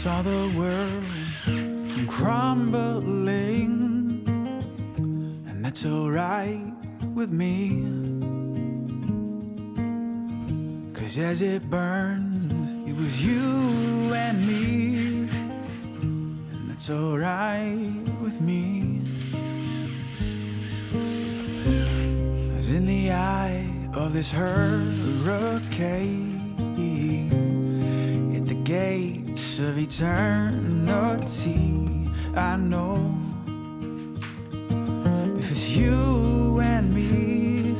saw the world crumbling, and that's alright with me, 'cause as it burned, it was you and me, and that's alright with me. As in the eye of this hurricane, at the gates of eternity, I know if it's you and me,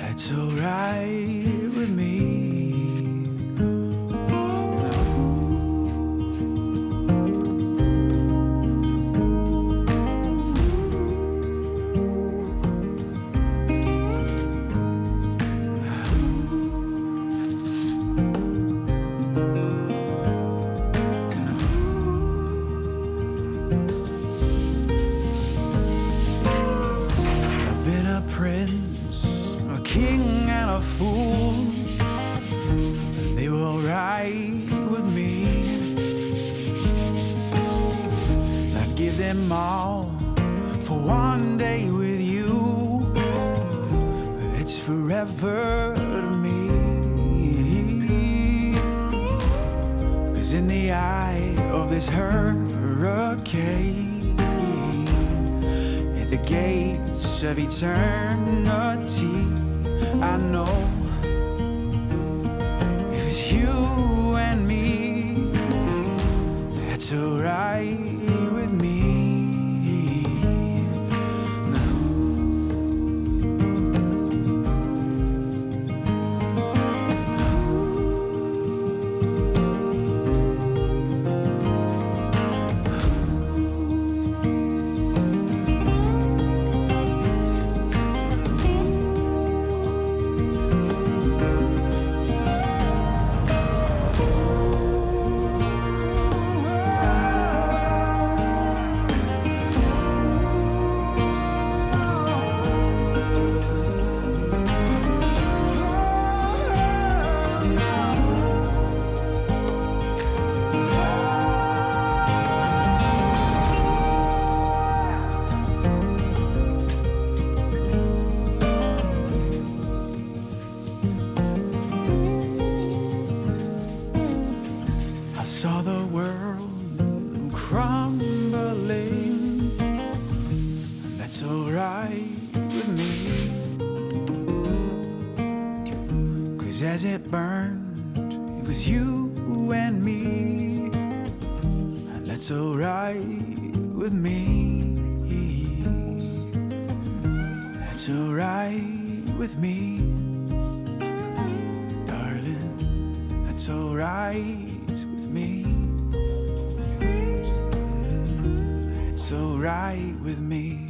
that's alright with me. A king and a fool, and they were alright with me. I'd give them all for one day with you, but it's forever to me. 'Cause in the eye of this hurricane, at the gates of eternity, I know if it's you and me, that's alright with me. Saw the world crumbling, and that's alright with me, 'cause as it burned, it was you and me, and that's alright with me. That's alright with me, darling, that's alright with me. It's alright with me.